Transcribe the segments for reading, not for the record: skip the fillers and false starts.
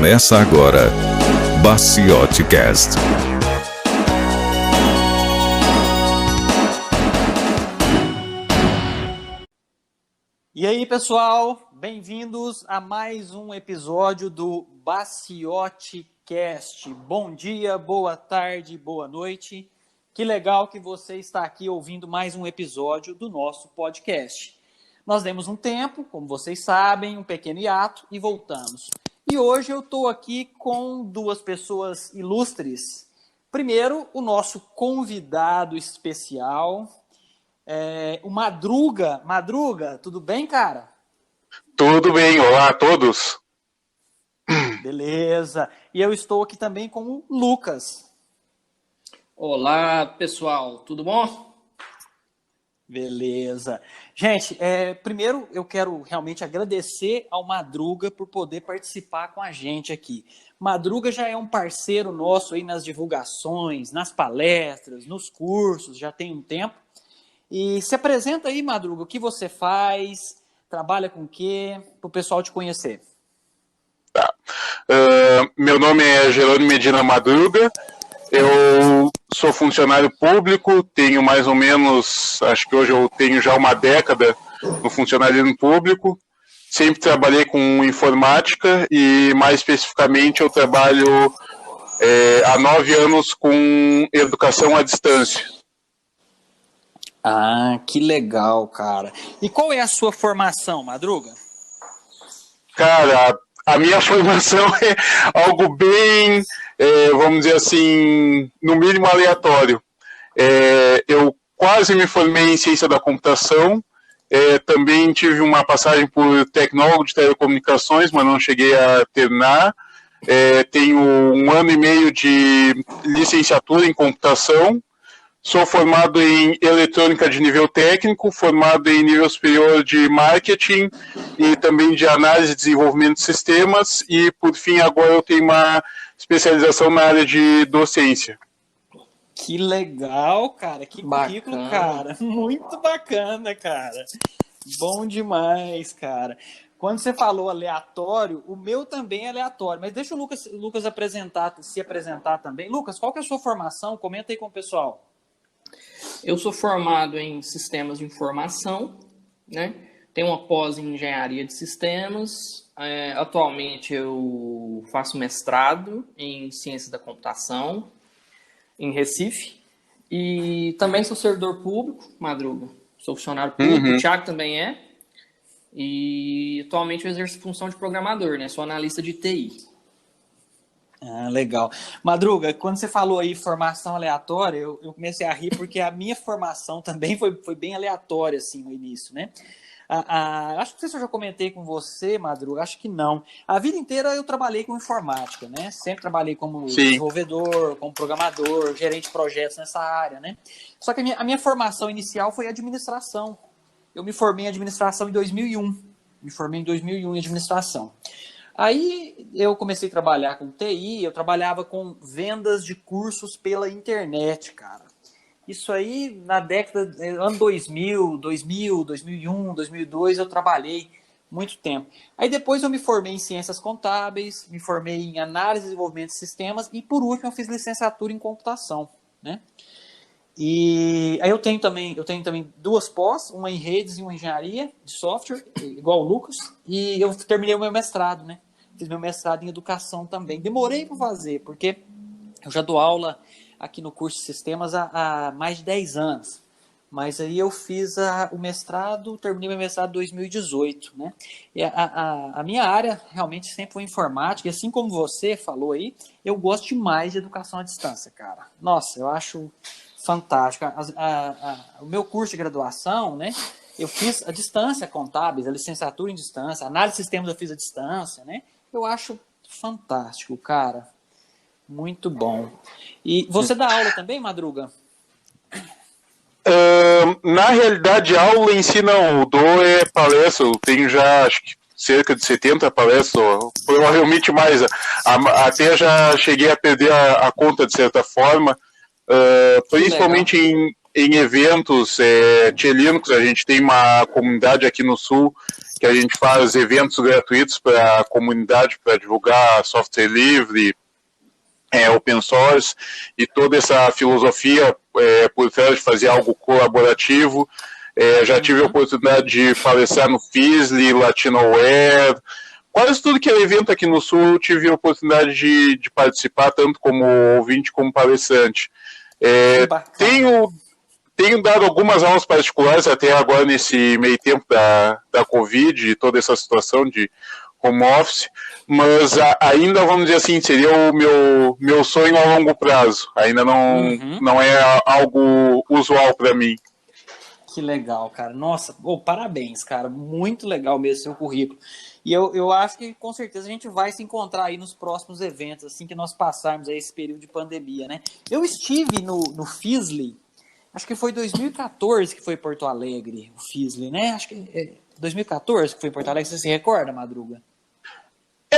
Começa agora, Baciotti Cast. E aí, pessoal, bem-vindos a mais um episódio do Baciotti Cast. Bom dia, boa tarde, boa noite. Que legal que você está aqui ouvindo mais um episódio do nosso podcast. Nós demos um tempo, como vocês sabem, um pequeno hiato e voltamos. E hoje eu estou aqui com duas pessoas ilustres. Primeiro, o nosso convidado especial, o Madruga. Madruga, tudo bem, cara? Tudo bem, olá a todos. Beleza. E eu estou aqui também com o Lucas. Olá, pessoal, tudo bom? Beleza. Gente, primeiro eu quero realmente agradecer ao Madruga por poder participar com a gente aqui. Madruga já é um parceiro nosso aí nas divulgações, nas palestras, nos cursos, já tem um tempo. E se apresenta aí, Madruga, o que você faz, trabalha com o quê, para o pessoal te conhecer. Tá. Meu nome é Jerônimo Medina Madruga, eu sou funcionário público, tenho mais ou menos, acho que hoje eu tenho já uma década no funcionalismo público, sempre trabalhei com informática e mais especificamente eu trabalho há 9 anos com educação à distância. Ah, que legal, cara. E qual é a sua formação, Madruga? Cara, a minha formação é algo bem, vamos dizer assim, no mínimo aleatório. Eu quase me formei em ciência da computação, também tive uma passagem por tecnólogo de telecomunicações, mas não cheguei a terminar. Tenho 1 ano e meio de licenciatura em computação. Sou formado em eletrônica de nível técnico, formado em nível superior de marketing e também de análise e desenvolvimento de sistemas e, por fim, agora eu tenho uma especialização na área de docência. Que legal, cara. Que currículo, cara. Muito bacana, cara. Bom demais, cara. Quando você falou aleatório, o meu também é aleatório, mas deixa o Lucas se apresentar também. Lucas, qual que é a sua formação? Comenta aí com o pessoal. Eu sou formado em sistemas de informação, né? Tenho uma pós em engenharia de sistemas. Atualmente eu faço mestrado em ciência da computação em Recife. E também sou servidor público, Madruga. Sou funcionário público, o Thiago também é. E atualmente eu exerço função de programador, né? Sou analista de TI. Ah, legal. Madruga, quando você falou aí formação aleatória, eu comecei a rir porque a minha formação também foi bem aleatória, assim, no início, né? Acho que não sei se eu já comentei com você, Madruga, acho que não. A vida inteira eu trabalhei com informática, né? Sempre trabalhei como desenvolvedor, como programador, gerente de projetos nessa área, né? Só que a minha formação inicial foi administração. Eu me formei em administração em 2001. Me formei em 2001 em administração. Aí eu comecei a trabalhar com TI, eu trabalhava com vendas de cursos pela internet, cara. Isso aí na década, ano 2000, 2001, 2002, eu trabalhei muito tempo. Aí depois eu me formei em ciências contábeis, me formei em análise e desenvolvimento de sistemas e por último eu fiz licenciatura em computação, né? E aí eu tenho também 2 pós, uma em redes e uma em engenharia de software, igual o Lucas, e eu terminei o meu mestrado, né? Fiz meu mestrado em educação também. Demorei para fazer, porque eu já dou aula aqui no curso de sistemas há mais de 10 anos. Mas aí eu fiz o mestrado, terminei meu mestrado em 2018, né? E a minha área realmente sempre foi informática, e assim como você falou aí, eu gosto demais de educação à distância, cara. Nossa, eu acho fantástico. O meu curso de graduação, né? Eu fiz a distância contábeis, a licenciatura em distância, análise de sistemas eu fiz à distância, né? Eu acho fantástico, cara. Muito bom. E você dá aula também, Madruga? Na realidade, aula em si não, eu dou palestra, eu tenho já acho que cerca de 70 palestras, provavelmente mais, até já cheguei a perder a conta de certa forma, principalmente em eventos Linux. A gente tem uma comunidade aqui no Sul que a gente faz eventos gratuitos para a comunidade, para divulgar software livre, open source, e toda essa filosofia por trás de fazer algo colaborativo. Já tive a oportunidade de palestrar no FISLI, Latinoware, quase tudo que é evento aqui no Sul eu tive a oportunidade de participar, tanto como ouvinte como palestrante. Tenho dado algumas aulas particulares até agora nesse meio tempo da Covid e toda essa situação de home office, mas ainda, vamos dizer assim, seria o meu sonho a longo prazo. Ainda não é algo usual para mim. Que legal, cara. Nossa, parabéns, cara. Muito legal mesmo seu currículo. E eu acho que com certeza a gente vai se encontrar aí nos próximos eventos, assim que nós passarmos aí esse período de pandemia, né? Eu estive no FISLI, acho que foi 2014 que foi em Porto Alegre, o FISLI, né? Acho que é 2014 que foi em Porto Alegre, você se recorda, Madruga?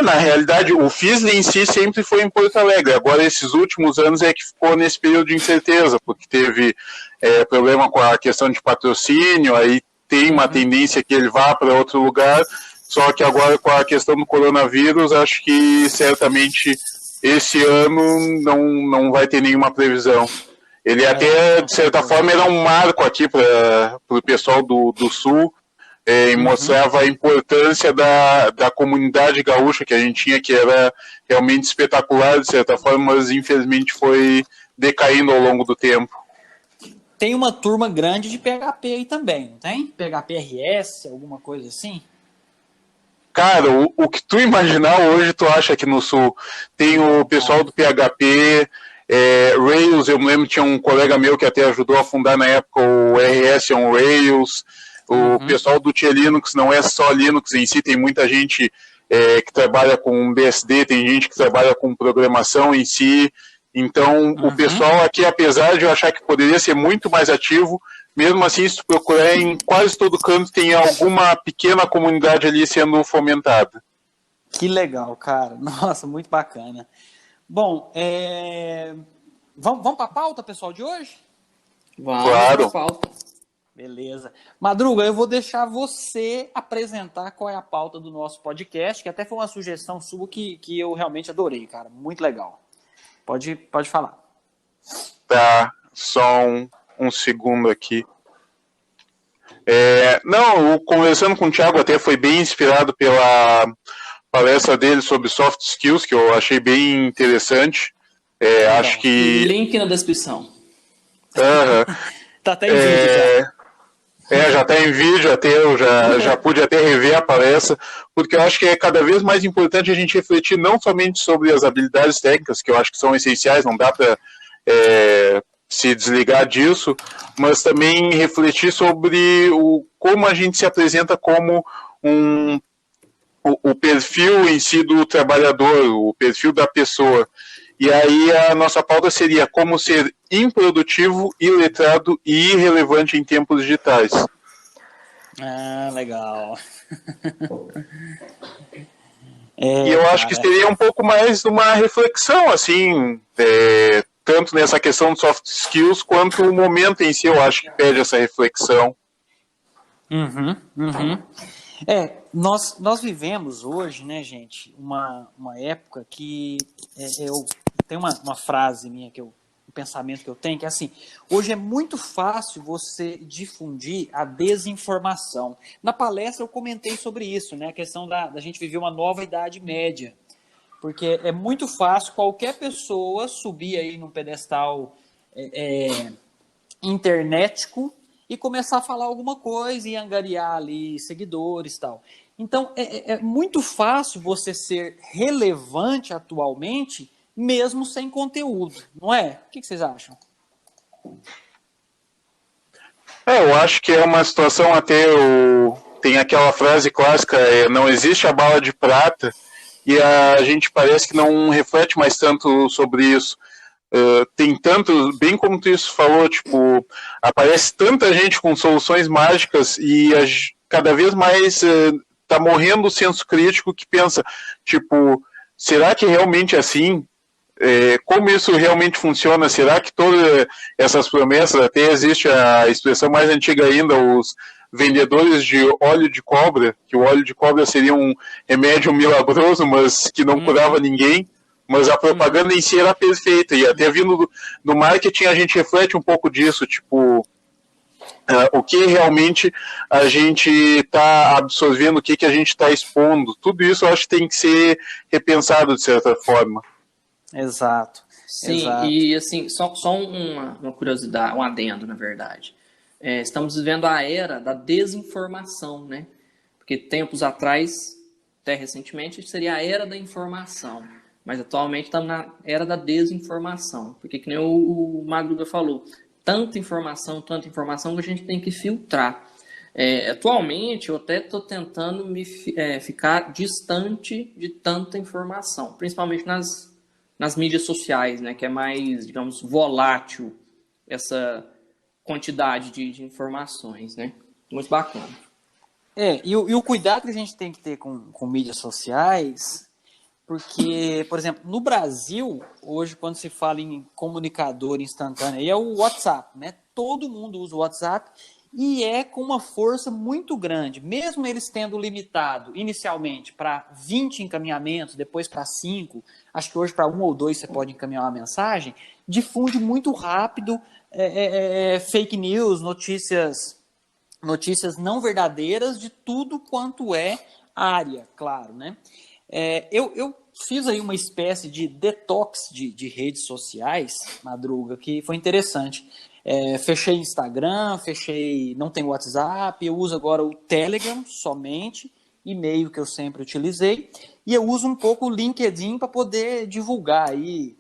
Na realidade, o FISLI em si sempre foi em Porto Alegre. Agora, esses últimos anos é que ficou nesse período de incerteza, porque teve problema com a questão de patrocínio, aí tem uma tendência que ele vá para outro lugar, só que agora com a questão do coronavírus, acho que certamente esse ano não vai ter nenhuma previsão. Ele até, de certa forma, era um marco aqui para o pessoal do Sul, e mostrava a importância da comunidade gaúcha que a gente tinha, que era realmente espetacular, de certa forma, mas infelizmente foi decaindo ao longo do tempo. Tem uma turma grande de PHP aí também, não tem? PHP RS, alguma coisa assim? Cara, o que tu imaginar hoje, tu acha aqui no Sul. Tem o pessoal do PHP, Rails, eu me lembro, tinha um colega meu que até ajudou a fundar na época o RS on Rails. O pessoal do Tia Linux, não é só Linux em si, tem muita gente que trabalha com BSD, tem gente que trabalha com programação em si. Então, o pessoal aqui, apesar de eu achar que poderia ser muito mais ativo, mesmo assim, se tu procurar em quase todo canto, tem alguma pequena comunidade ali sendo fomentada. Que legal, cara. Nossa, muito bacana. Bom, vamos para a pauta, pessoal, de hoje? Vamos Claro. pra pauta. Beleza. Madruga, eu vou deixar você apresentar qual é a pauta do nosso podcast, que até foi uma sugestão sua que eu realmente adorei, cara. Muito legal. Pode falar. Tá, só um segundo aqui. Conversando com o Thiago, até foi bem inspirado pela palestra dele sobre soft skills, que eu achei bem interessante. Acho que... Link na descrição. Tá até em vídeo já. Já está em vídeo, até eu já pude até rever a palestra, porque eu acho que é cada vez mais importante a gente refletir não somente sobre as habilidades técnicas, que eu acho que são essenciais, não dá para se desligar disso, mas também refletir sobre como a gente se apresenta como o perfil em si do trabalhador, o perfil da pessoa. E aí a nossa pauta seria como ser improdutivo, iletrado e irrelevante em tempos digitais. Ah, legal. E eu acho que seria um pouco mais uma reflexão, assim, tanto nessa questão de soft skills, quanto o momento em si, eu acho que pede essa reflexão. Nós vivemos hoje, né, gente, uma época que tem uma frase minha, um pensamento que eu tenho, que é assim: hoje é muito fácil você difundir a desinformação. Na palestra eu comentei sobre isso, né, a questão da gente viver uma nova idade média, porque é muito fácil qualquer pessoa subir aí num pedestal internetico e começar a falar alguma coisa e angariar ali seguidores e tal. Então, é muito fácil você ser relevante atualmente, mesmo sem conteúdo, não é? O que vocês acham? Eu acho que é uma situação até... Tem aquela frase clássica, não existe a bala de prata, e a gente parece que não reflete mais tanto sobre isso. Tem tanto, bem como tu isso falou, tipo, aparece tanta gente com soluções mágicas e cada vez mais tá morrendo o senso crítico que pensa, tipo, será que realmente é assim? Como isso realmente funciona? Será que todas essas promessas, até existe a expressão mais antiga ainda, os vendedores de óleo de cobra, que o óleo de cobra seria um remédio milagroso, mas que não curava ninguém, mas a propaganda em si era perfeita, e até vindo do marketing a gente reflete um pouco disso, tipo, o que realmente a gente está absorvendo, o que a gente está expondo, tudo isso eu acho que tem que ser repensado de certa forma. Exato. Sim, Exato. e assim, só uma curiosidade, um adendo, na verdade. Estamos vivendo a era da desinformação, né? Porque tempos atrás, até recentemente, seria a era da informação. Mas atualmente estamos na era da desinformação. Porque, que nem o Madruga falou, tanta informação que a gente tem que filtrar. Atualmente, eu até estou tentando ficar distante de tanta informação, principalmente nas mídias sociais, né, que é mais, digamos, volátil essa quantidade de informações, né? Muito bacana. E o cuidado que a gente tem que ter com mídias sociais, porque, por exemplo, no Brasil, hoje, quando se fala em comunicador instantâneo, é o WhatsApp, né? Todo mundo usa o WhatsApp e é com uma força muito grande. Mesmo eles tendo limitado inicialmente para 20 encaminhamentos, depois para 5, acho que hoje para 1 ou 2 você pode encaminhar uma mensagem, difunde muito rápido fake news, notícias não verdadeiras de tudo quanto é área, claro, né? Eu fiz aí uma espécie de detox de redes sociais, Madruga, que foi interessante. Fechei Instagram, não tenho WhatsApp, eu uso agora o Telegram somente, e-mail que eu sempre utilizei, e eu uso um pouco o LinkedIn para poder divulgar aí,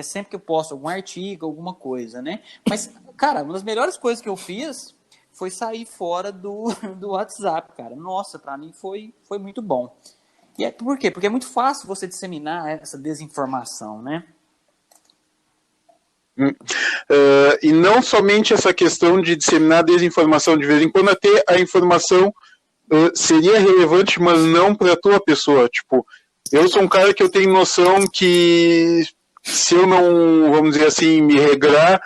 sempre que eu posto algum artigo, alguma coisa, né? Mas, cara, uma das melhores coisas que eu fiz foi sair fora do WhatsApp, cara. Nossa, para mim foi muito bom. E por quê? Porque é muito fácil você disseminar essa desinformação, né? E não somente essa questão de disseminar desinformação, de vez em quando até a informação seria relevante, mas não para a tua pessoa. Tipo, eu sou um cara que eu tenho noção que se eu não, vamos dizer assim, me regrar,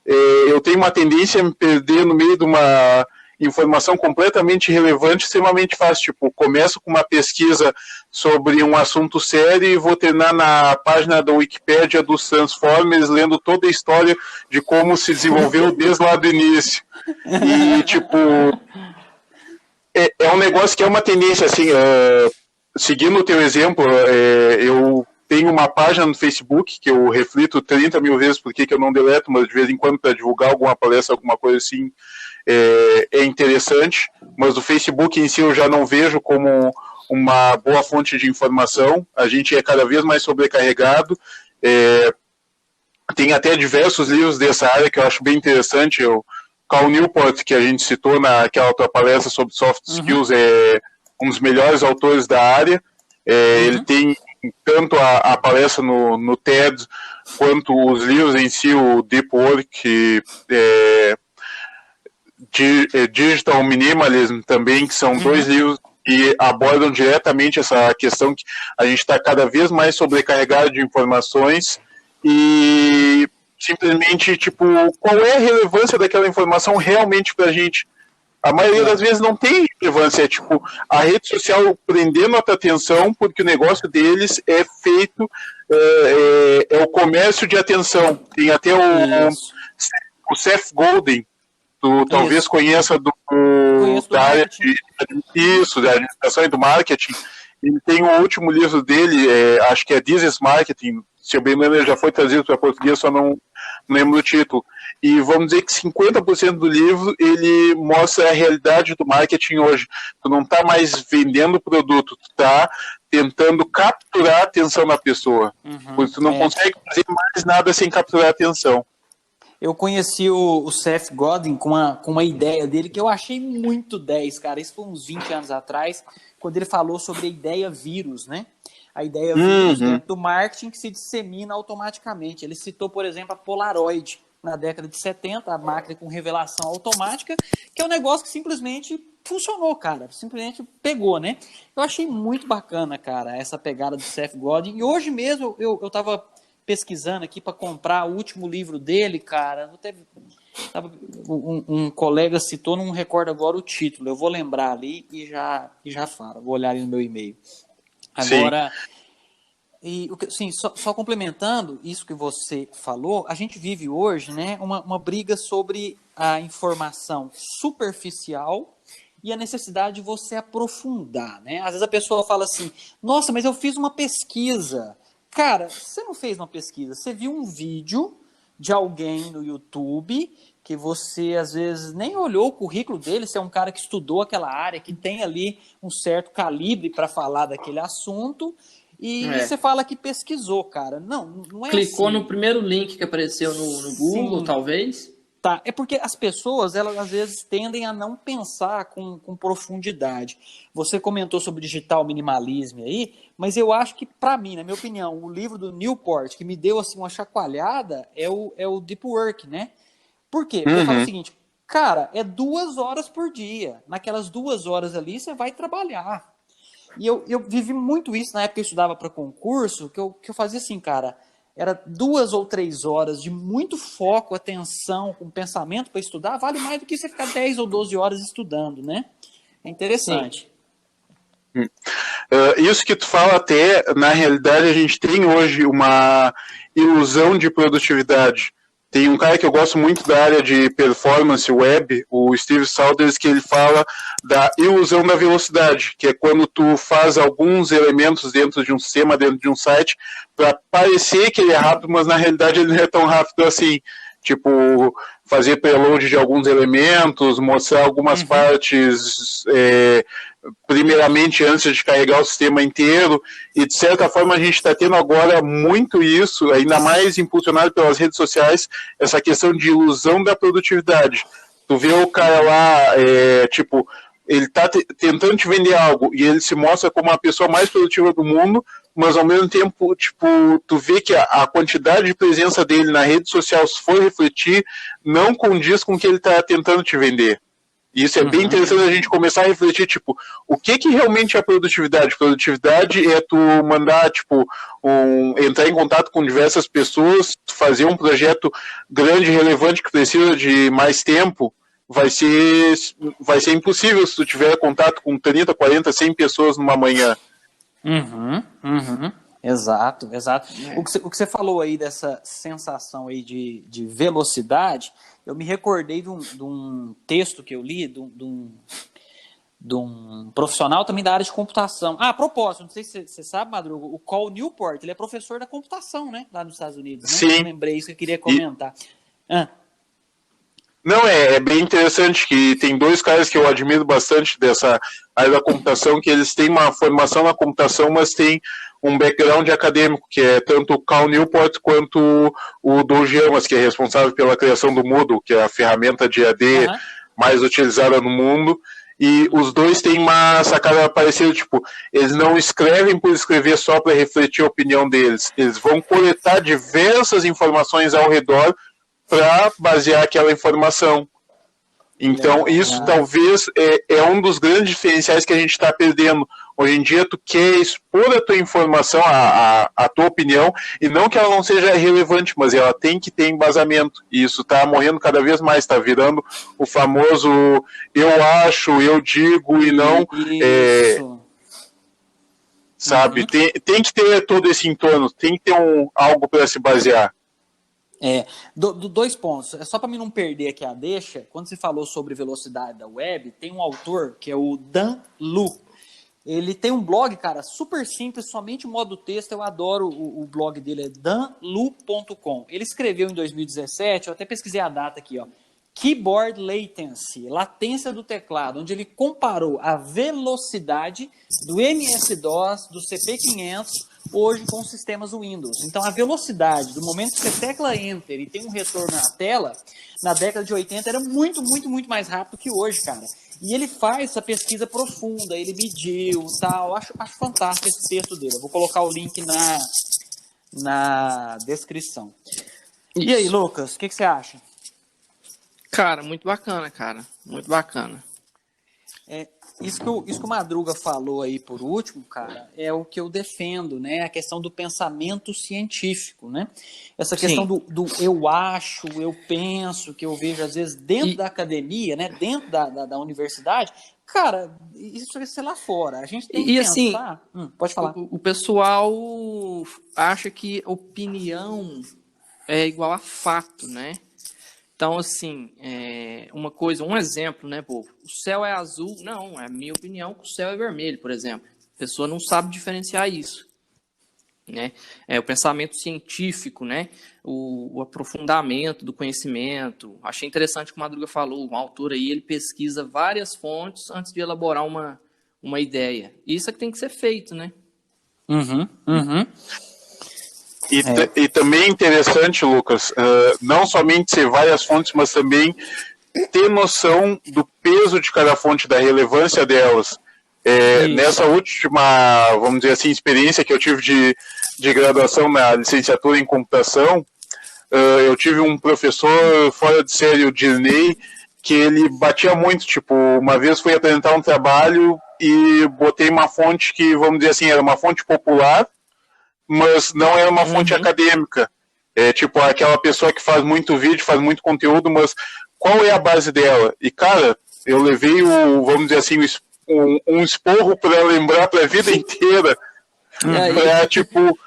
eu tenho uma tendência a me perder no meio de uma informação completamente relevante, extremamente fácil. Tipo, começo com uma pesquisa sobre um assunto sério e vou terminar na página da Wikipédia dos Transformers, lendo toda a história de como se desenvolveu desde lá do início. E, tipo, é um negócio que é uma tendência, assim, seguindo o teu exemplo, eu tenho uma página no Facebook que eu reflito 30 mil vezes porque que eu não deleto, mas de vez em quando para divulgar alguma palestra, alguma coisa assim, é interessante, mas o Facebook em si eu já não vejo como uma boa fonte de informação. A gente é cada vez mais sobrecarregado. Tem até diversos livros dessa área que eu acho bem interessante. O Cal Newport, que a gente citou naquela tua palestra sobre soft skills, é um dos melhores autores da área. Ele tem tanto a palestra no TED quanto os livros em si, o Deep Work, Digital Minimalism também, que são dois livros que abordam diretamente essa questão que a gente está cada vez mais sobrecarregado de informações e simplesmente, tipo, qual é a relevância daquela informação realmente para a gente? A maioria das vezes não tem relevância, é tipo, a rede social prendendo a tua atenção porque o negócio deles é feito, é o comércio de atenção. Tem até o Seth Godin, tu talvez conheça da área da administração e do marketing. Ele tem o último livro dele, acho que é This is Marketing, se eu bem me lembro, ele já foi trazido para português, só não lembro o título. E vamos dizer que 50% do livro ele mostra a realidade do marketing hoje. Tu não está mais vendendo produto, tu está tentando capturar a atenção da pessoa. Porque tu não consegue fazer mais nada sem capturar a atenção. Eu conheci o Seth Godin com uma ideia dele que eu achei muito 10, cara. Isso foi uns 20 anos atrás, quando ele falou sobre a ideia vírus, né? A ideia vírus dentro do marketing que se dissemina automaticamente. Ele citou, por exemplo, a Polaroid, na década de 70, a máquina com revelação automática, que é um negócio que simplesmente funcionou, cara. Simplesmente pegou, né? Eu achei muito bacana, cara, essa pegada do Seth Godin. E hoje mesmo eu tava pesquisando aqui para comprar o último livro dele, cara. Um colega citou, não recordo agora o título, eu vou lembrar ali e já falo, vou olhar ali no meu e-mail. Agora, assim, só complementando isso que você falou, a gente vive hoje, né, uma briga sobre a informação superficial e a necessidade de você aprofundar, né? Às vezes a pessoa fala assim, nossa, mas eu fiz uma pesquisa. Cara, você não fez uma pesquisa, você viu um vídeo de alguém no YouTube que você, às vezes, nem olhou o currículo dele, se é um cara que estudou aquela área, que tem ali um certo calibre para falar daquele assunto, e você fala que pesquisou, cara. Não é Clicou assim. no primeiro link que apareceu no Google, Sim. talvez? Tá, é porque as pessoas, elas às vezes tendem a não pensar com profundidade. Você comentou sobre digital minimalismo aí, mas eu acho que, para mim, na minha opinião, o livro do Newport, que me deu assim uma chacoalhada, é o Deep Work, né? Por quê? Porque ele fala o seguinte, cara, é 2 horas por dia. Naquelas 2 horas ali, você vai trabalhar. E eu vivi muito isso na época que eu estudava para concurso, que eu fazia assim, cara, era 2 ou 3 horas de muito foco, atenção, com pensamento para estudar, vale mais do que você ficar 10 ou 12 horas estudando, né? É interessante. Isso que tu fala até, na realidade, a gente tem hoje uma ilusão de produtividade. Tem um cara que eu gosto muito da área de performance web, o Steve Saunders, que ele fala da ilusão da velocidade, que é quando tu faz alguns elementos dentro de um sistema, dentro de um site, para parecer que ele é rápido, mas na realidade ele não é tão rápido assim. Tipo, fazer preload de alguns elementos, mostrar algumas partes primeiramente antes de carregar o sistema inteiro, e de certa forma a gente está tendo agora muito isso, ainda mais impulsionado pelas redes sociais, essa questão de ilusão da produtividade. Tu vê o cara lá, tipo, ele está tentando te vender algo e ele se mostra como a pessoa mais produtiva do mundo, mas ao mesmo tempo, tipo, tu vê que a quantidade de presença dele na rede social, se for refletir, não condiz com o que ele está tentando te vender. E isso é bem interessante a gente começar a refletir, tipo, o que realmente é produtividade? Produtividade é tu mandar, tipo, entrar em contato com diversas pessoas, fazer um projeto grande, relevante, que precisa de mais tempo, vai ser impossível se tu tiver contato com 30, 40, 100 pessoas numa manhã. Exato. O que você falou aí dessa sensação aí de velocidade, eu me recordei de um texto que eu li, de um profissional também da área de computação. A propósito, não sei se você sabe, Madruga, o Cal Newport, ele é professor da computação, né, lá nos Estados Unidos. Né? Sim. Eu lembrei isso que eu queria comentar. Não, é bem interessante que tem 2 caras que eu admiro bastante dessa área da computação, que eles têm uma formação na computação, mas têm um background acadêmico, que é tanto o Cal Newport quanto o Doug Yamas, que é responsável pela criação do Moodle, que é a ferramenta de EAD mais utilizada no mundo. E os dois têm uma sacada parecida, tipo, eles não escrevem por escrever só para refletir a opinião deles. Eles vão coletar diversas informações ao redor para basear aquela informação. Então, isso talvez é um dos grandes diferenciais que a gente está perdendo. Hoje em dia, tu quer expor a tua informação, a tua opinião, e não que ela não seja relevante, mas ela tem que ter embasamento. E isso está morrendo cada vez mais, está virando o famoso eu acho, eu digo e não... sabe? Tem que ter todo esse entorno, tem que ter algo para se basear. 2 pontos. É só para mim não perder aqui a deixa. Quando você falou sobre velocidade da web, tem um autor que é o Dan Lu. Ele tem um blog, cara, super simples, somente modo texto. Eu adoro o blog dele, é danlu.com. Ele escreveu em 2017, eu até pesquisei a data aqui, ó. Keyboard Latency, latência do teclado, onde ele comparou a velocidade do MS-DOS, do CP500, hoje com os sistemas Windows. Então, a velocidade do momento que você tecla Enter e tem um retorno na tela, na década de 80 era muito, muito, muito mais rápido que hoje, cara. E ele faz essa pesquisa profunda, ele mediu e tal. Acho fantástico esse texto dele. Eu vou colocar o link na descrição. E aí, Lucas, o que você acha? Cara, muito bacana, cara. Muito bacana. Isso que o Madruga falou aí por último, cara, é o que eu defendo, né? A questão do pensamento científico, né? Essa questão do eu acho, eu penso, que eu vejo às vezes dentro da academia, né? Dentro da universidade. Cara, isso vai ser lá fora. A gente tem que pensar... Assim, pode falar. O pessoal acha que opinião é igual a fato, né? Então, assim, um exemplo, né, povo? O céu é azul. Não, é a minha opinião que o céu é vermelho, por exemplo. A pessoa não sabe diferenciar isso, né? O pensamento científico, né? O aprofundamento do conhecimento. Achei interessante o que o Madruga falou. Um autor aí, ele pesquisa várias fontes antes de elaborar uma ideia. Isso é que tem que ser feito, né? E também é interessante, Lucas, não somente ser várias fontes, mas também ter noção do peso de cada fonte, da relevância delas. Nessa última, vamos dizer assim, experiência que eu tive de graduação na licenciatura em computação, eu tive um professor fora de série, o Dirney, que ele batia muito, tipo, uma vez fui apresentar um trabalho e botei uma fonte que, vamos dizer assim, era uma fonte popular, mas não é uma fonte acadêmica. É tipo aquela pessoa que faz muito vídeo, faz muito conteúdo, mas qual é a base dela? E, cara, eu levei vamos dizer assim, um esporro para lembrar para a vida inteira. Para, tipo,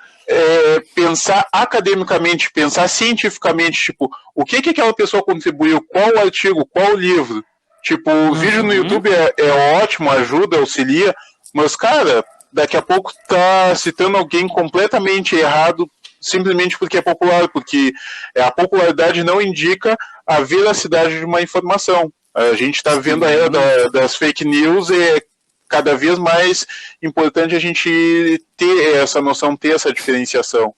pensar academicamente, pensar cientificamente, tipo, o que aquela pessoa contribuiu, qual o artigo, qual o livro. Tipo, o vídeo no YouTube é ótimo, ajuda, auxilia, mas, cara, daqui a pouco tá citando alguém completamente errado simplesmente porque é popular, porque a popularidade não indica a veracidade de uma informação. A gente está vendo a era das fake news e é cada vez mais importante a gente ter essa noção, ter essa diferenciação.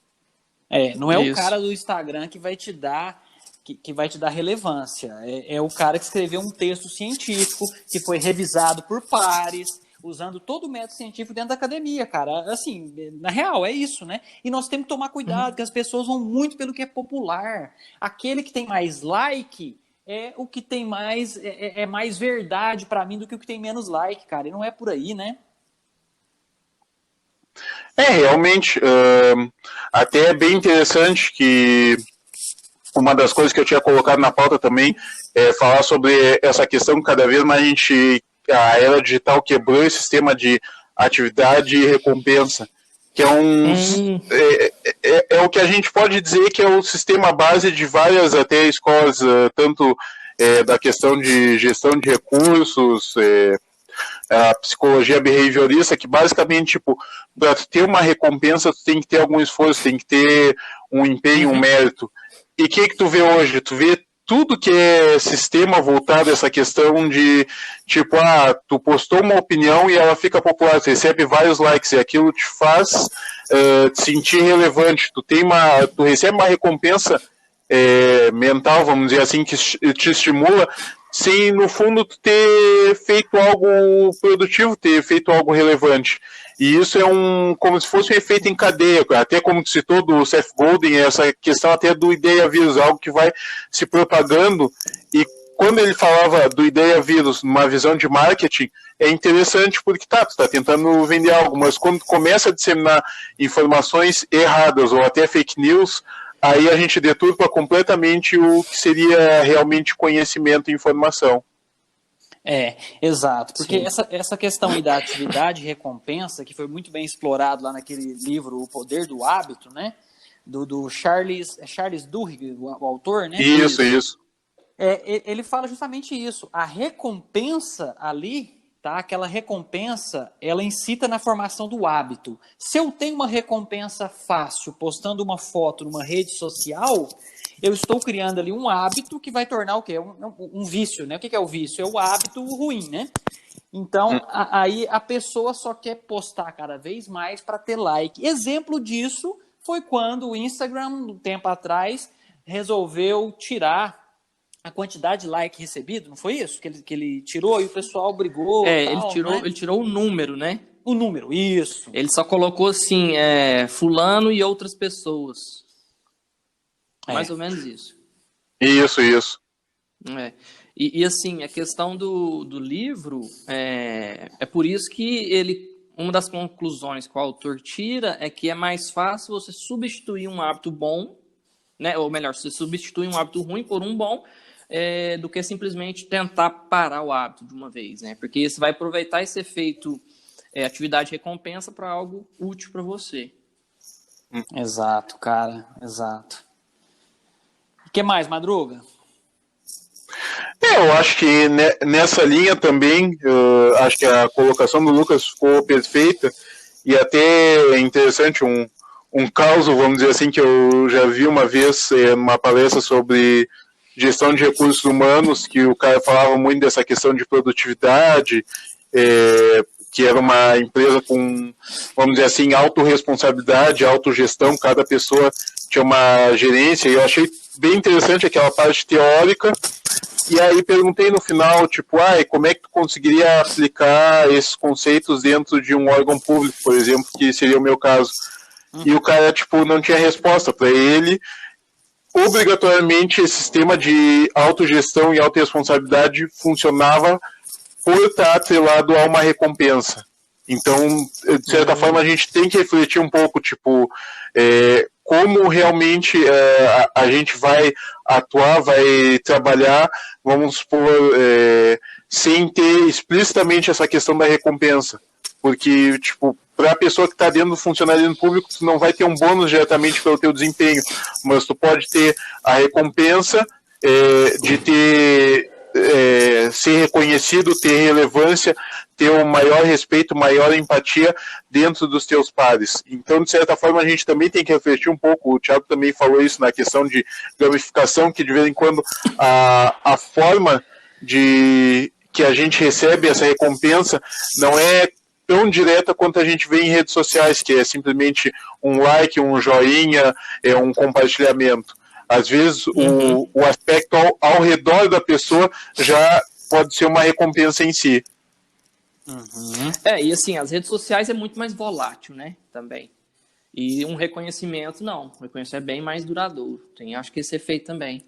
Não é o cara do Instagram que vai te dar relevância. É o cara que escreveu um texto científico, que foi revisado por pares, usando todo o método científico dentro da academia, cara. Assim, na real, é isso, né? E nós temos que tomar cuidado, porque as pessoas vão muito pelo que é popular. Aquele que tem mais like é o que tem mais... É mais verdade para mim do que o que tem menos like, cara. E não é por aí, né? Realmente. Até é bem interessante que uma das coisas que eu tinha colocado na pauta também é falar sobre essa questão que cada vez mais a era digital quebrou esse sistema de atividade e recompensa, que é o que a gente pode dizer que é o sistema base de várias até escolas, tanto da questão de gestão de recursos, a psicologia behaviorista, que basicamente, tipo, para ter uma recompensa, tu tem que ter algum esforço, tem que ter um empenho, um mérito. E o que tu vê hoje? Tu vê tudo que é sistema voltado a essa questão de, tipo, tu postou uma opinião e ela fica popular, tu recebe vários likes e aquilo te faz te sentir relevante. Tu recebe uma recompensa mental, vamos dizer assim, que te estimula, sem, no fundo, tu ter feito algo produtivo, ter feito algo relevante. E isso é como se fosse um efeito em cadeia, até como tu citou do Seth Godin, essa questão até do ideia vírus, algo que vai se propagando. E quando ele falava do ideia vírus numa visão de marketing, é interessante porque tu tá tentando vender algo, mas quando tu começa a disseminar informações erradas ou até fake news, aí a gente deturpa completamente o que seria realmente conhecimento e informação. Exato, porque essa questão aí da atividade e recompensa, que foi muito bem explorado lá naquele livro O Poder do Hábito, né, do Charles Duhigg, o autor, né? Isso. Ele fala justamente isso, a recompensa ali, tá, aquela recompensa, ela incita na formação do hábito. Se eu tenho uma recompensa fácil, postando uma foto numa rede social, eu estou criando ali um hábito que vai tornar o quê? Um vício, né? O que é o vício? É o hábito ruim, né? Então, aí a pessoa só quer postar cada vez mais para ter like. Exemplo disso foi quando o Instagram, um tempo atrás, resolveu tirar a quantidade de like recebido, não foi isso? Que ele tirou e o pessoal brigou. Ele tirou o número, né? O número, isso. Ele só colocou assim, fulano e outras pessoas. Mais ou menos isso. Isso. E assim, a questão do livro, é por isso que uma das conclusões que o autor tira é que é mais fácil você substituir um hábito bom, né? Ou melhor, você substitui um hábito ruim por um bom, do que simplesmente tentar parar o hábito de uma vez, né? Porque você vai aproveitar esse efeito atividade recompensa para algo útil para você. Exato, cara, exato. O que mais, Madruga? Eu acho que nessa linha também, acho que a colocação do Lucas ficou perfeita e até interessante um caso, vamos dizer assim, que eu já vi uma vez numa palestra sobre gestão de recursos humanos, que o cara falava muito dessa questão de produtividade, que era uma empresa com, vamos dizer assim, autorresponsabilidade, autogestão, cada pessoa tinha uma gerência, e eu achei bem interessante aquela parte teórica. E aí perguntei no final, tipo, como é que tu conseguiria aplicar esses conceitos dentro de um órgão público, por exemplo, que seria o meu caso. E o cara, tipo, não tinha resposta para ele. Obrigatoriamente, esse sistema de autogestão e autorresponsabilidade funcionava por estar atrelado a uma recompensa. Então, de certa forma, a gente tem que refletir um pouco, tipo, como realmente a gente vai atuar, vai trabalhar, vamos supor, sem ter explicitamente essa questão da recompensa. Porque, tipo, para a pessoa que está dentro do funcionalismo público, tu não vai ter um bônus diretamente pelo teu desempenho, mas tu pode ter a recompensa de ter ser reconhecido, ter relevância, ter um maior respeito, maior empatia dentro dos teus pares. Então, de certa forma, a gente também tem que refletir um pouco, o Thiago também falou isso na questão de gamificação, que de vez em quando a forma de que a gente recebe essa recompensa não é tão direta quanto a gente vê em redes sociais, que é simplesmente um like, um joinha, um compartilhamento. Às vezes o aspecto ao redor da pessoa já pode ser uma recompensa em si. E assim, as redes sociais é muito mais volátil, né, também. E um reconhecimento, não. O reconhecimento é bem mais duradouro. Acho que esse efeito também.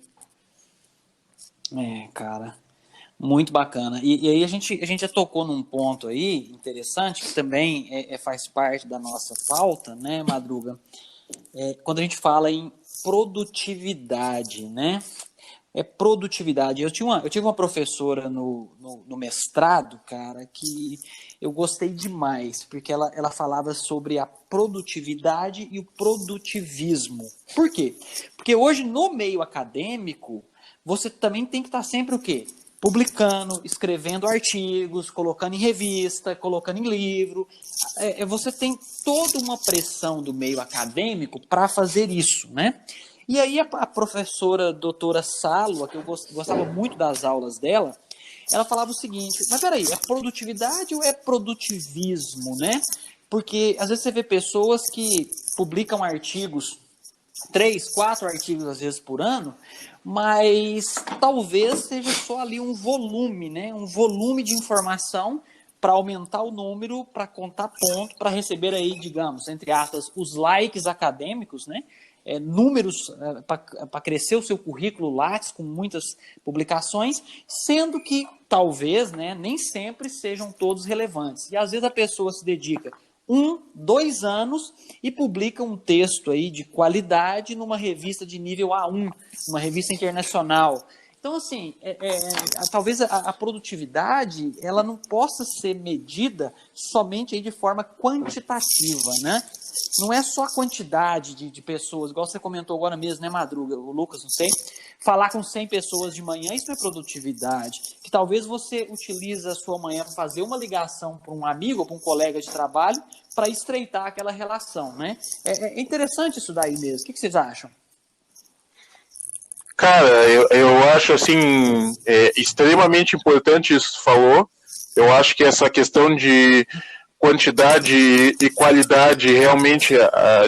Cara, muito bacana. E aí a gente já tocou num ponto aí interessante, que também faz parte da nossa pauta, né, Madruga? Quando a gente fala em produtividade, né? Produtividade. Eu tive uma professora no mestrado, cara, que eu gostei demais, porque ela falava sobre a produtividade e o produtivismo. Por quê? Porque hoje, no meio acadêmico, você também tem que estar sempre o quê? Publicando, escrevendo artigos, colocando em revista, colocando em livro. Você tem toda uma pressão do meio acadêmico para fazer isso, né? E aí a professora doutora Sálua, que eu gostava muito das aulas dela, ela falava o seguinte, mas peraí, é produtividade ou é produtivismo, né? Porque às vezes você vê pessoas que publicam artigos, 3, 4 artigos às vezes por ano, mas talvez seja só ali um volume, né? Um volume de informação para aumentar o número, para contar ponto, para receber aí, digamos, entre aspas, os likes acadêmicos, né? Números para crescer o seu currículo Lattes com muitas publicações, sendo que talvez, né, nem sempre sejam todos relevantes. E às vezes a pessoa se dedica 1, 2 anos e publica um texto aí de qualidade numa revista de nível A1, uma revista internacional. Então, assim, talvez a produtividade ela não possa ser medida somente aí de forma quantitativa, né? Não é só a quantidade de pessoas, igual você comentou agora mesmo, né, Madruga, o Lucas, não sei, falar com 100 pessoas de manhã, isso não é produtividade. Que talvez você utilize a sua manhã para fazer uma ligação para um amigo ou para um colega de trabalho para estreitar aquela relação, né? É interessante isso daí mesmo. O que vocês acham? Cara, eu acho, assim, extremamente importante isso que tu falou. Eu acho que essa questão de quantidade e qualidade, realmente,